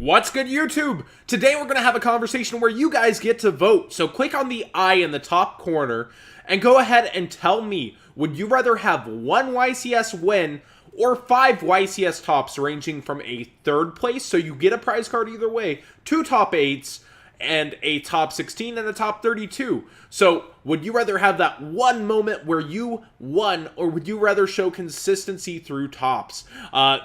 What's good, YouTube? Today we're going to have a conversation where you guys get to vote. So click on the I in the top corner and go ahead and tell me, would you rather have one YCS win or 5 YCS tops ranging from a 3rd place, so you get a prize card either way, 2 top 8s, and a top 16 and a top 32. So would you rather have that one moment where you won, or would you rather show consistency through tops?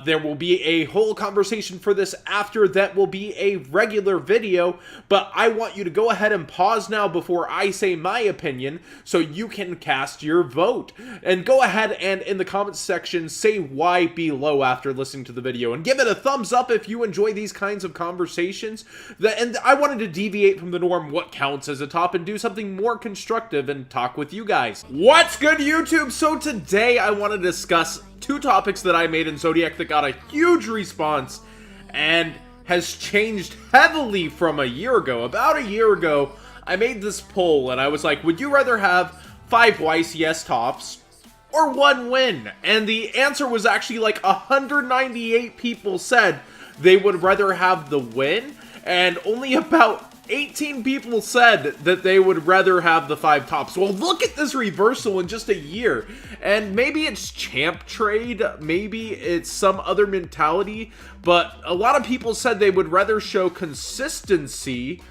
There will be a whole conversation for this after that will be a regular video, but I want you to go ahead and pause now before I say my opinion so you can cast your vote. And go ahead and in the comments section say why below after listening to the video, and give it a thumbs up if you enjoy these kinds of conversations. And I wanted to deviate from the norm, what counts as a top, and do something more constructive and talk with you guys. What's good, YouTube? So today I want to discuss 2 topics that I made in Zodiac that got a huge response and has changed heavily from a year ago. About a year ago, I made this poll and I was like, would you rather have 5 YCS tops or 1 win? And the answer was actually like 198 people said they would rather have the win, and only about 18 people said that they would rather have the 5 tops. Well, look at this reversal in just a year. And maybe it's champ trade, maybe it's some other mentality, but a lot of people said they would rather show consistency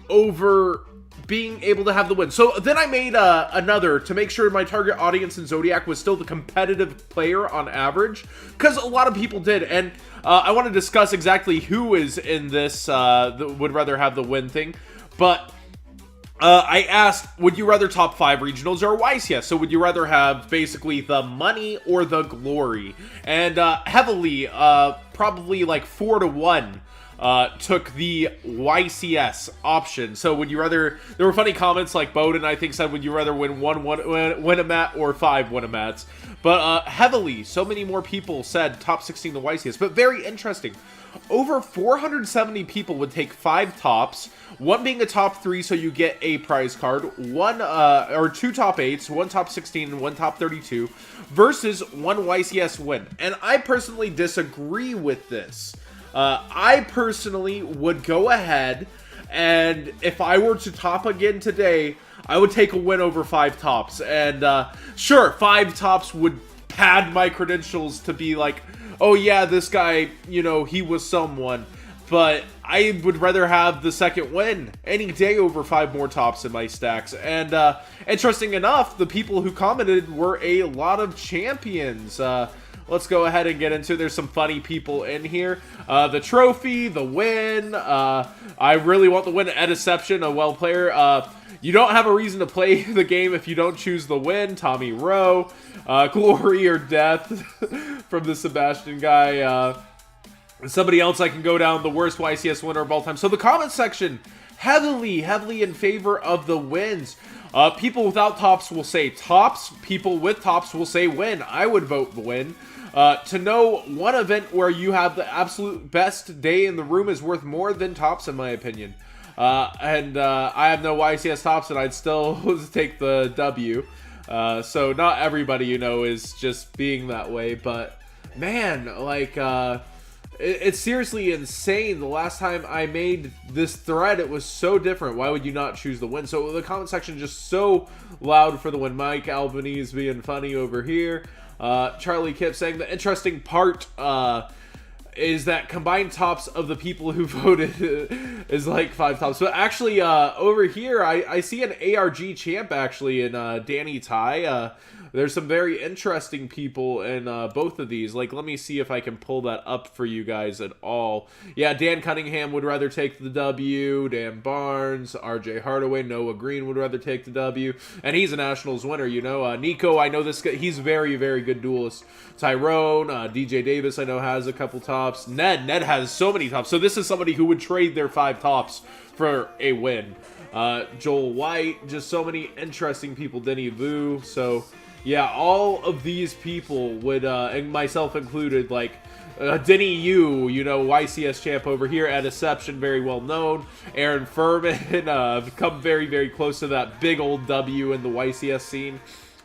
over being able to have the win. So then I made another to make sure my target audience in Zodiac was still the competitive player on average, because a lot of people did. And I want to discuss exactly who is in this that would rather have the win thing. But I asked, would you rather top 5 regionals or YCS? So would you rather have basically the money or the glory? And heavily, probably like 4-1. Took the YCS option. So would you rather, there were funny comments like Bowden, I think, said, would you rather win win a mat or 5 win a mats? But heavily, so many more people said top 16 the YCS. But very interesting. Over 470 people would take 5 tops, 1 being a top 3, so you get a prize card, 1 or 2 top 8s, 1 top 16, and 1 top 32, versus 1 YCS win. And I personally disagree with this. I personally would go ahead, and if I were to top again today, I would take a win over 5 tops. And sure, 5 tops would pad my credentials to be like, oh yeah, this guy, you know, he was someone. But I would rather have the 2nd win any day over 5 more tops in my stacks. And interesting enough, the people who commented were a lot of champions. Let's go ahead and get into it. There's some funny people in here. The trophy, the win. I really want the win at Deception, a well player. You don't have a reason to play the game if you don't choose the win. Tommy Rowe. Glory or death from the Sebastian guy. Somebody else I can go down, the worst YCS winner of all time. So the comment section, heavily in favor of the wins. People without tops will say tops. People with tops will say win. I would vote the win. To know one event where you have the absolute best day in the room is worth more than tops, in my opinion. I have no YCS tops, and I'd still take the W. So not everybody, you know, is just being that way. But man, like, it's seriously insane. The last time I made this thread, it was so different. Why would you not choose the win? So the comment section just so loud for the win. Mike Albanese being funny over here. Charlie Kip saying the interesting part is that combined tops of the people who voted is like 5 tops. But actually, over here, I see an ARG champ actually in Danny Ty. There's some very interesting people in both of these. Like, let me see if I can pull that up for you guys at all. Yeah, Dan Cunningham would rather take the W. Dan Barnes, RJ Hardaway, Noah Green would rather take the W. And he's a Nationals winner, you know. Nico, I know this guy. He's very good duelist. Tyrone, DJ Davis, I know, has a couple tops. Ned has so many tops. So this is somebody who would trade their 5 tops for a win. Joel White, just so many interesting people. Denny Vu, so... yeah, all of these people would, and myself included, like, Denny Yu, you know, YCS champ over here at Deception, very well known. Aaron Furman, come very close to that big old W in the YCS scene.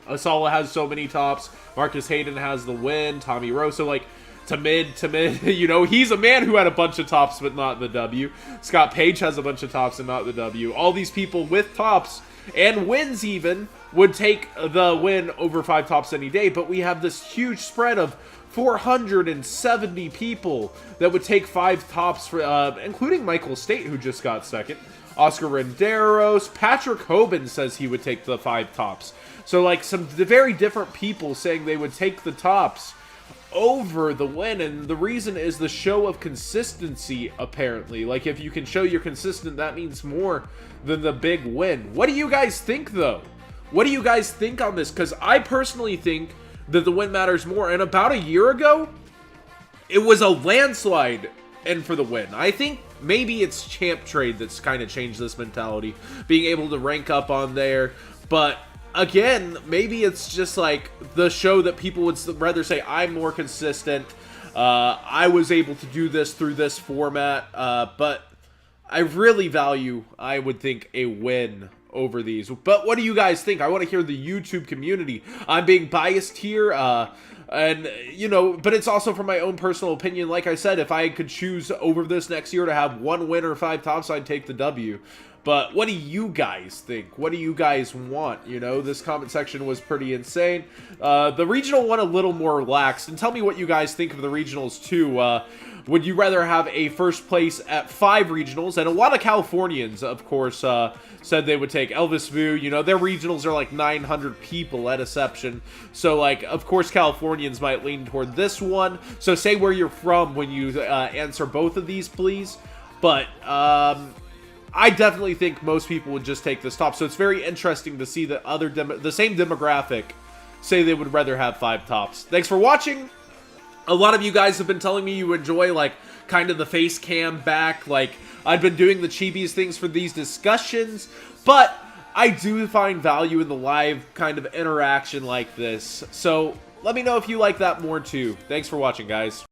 Asala has so many tops. Marcus Hayden has the win. Tommy Rowe. So, like, to mid. You know, he's a man who had a bunch of tops but not the W. Scott Page has a bunch of tops and not the W. All these people with tops and wins even would take the win over 5 tops any day, but we have this huge spread of 470 people that would take 5 tops, for, including Michael State, who just got second. Oscar Renderos, Patrick Hoban says he would take the 5 tops. So, like, some very different people saying they would take the tops over the win, and the reason is the show of consistency, apparently. Like, if you can show you're consistent, that means more than the big win. What do you guys think, though? What do you guys think on this? Because I personally think that the win matters more, and about a year ago, it was a landslide in for the win. I think maybe it's Champ Trade that's kind of changed this mentality, being able to rank up on there, but again, maybe it's just like the show that people would rather say, I'm more consistent, I was able to do this through this format, but I really value, I would think, a win over these. But what do you guys think? I want to hear the YouTube community. I'm being biased here, and, you know, but it's also from my own personal opinion. Like I said, if I could choose over this next year to have 1 win or 5 tops, I'd take the W. But what do you guys think? What do you guys want? You know, this comment section was pretty insane. The regional one a little more relaxed. And tell me what you guys think of the regionals too. Would you rather have a first place at 5 regionals? And a lot of Californians, of course, said they would take Elvis Vu. You know, their regionals are like 900 people at Exception. So, like, of course, Californians might lean toward this one. So say where you're from when you answer both of these, please. But, I definitely think most people would just take this top. So it's very interesting to see that the same demographic say they would rather have 5 tops. Thanks for watching. A lot of you guys have been telling me you enjoy, like, kind of the face cam back. Like, I've been doing the cheapies things for these discussions, but I do find value in the live kind of interaction like this. So let me know if you like that more too. Thanks for watching, guys.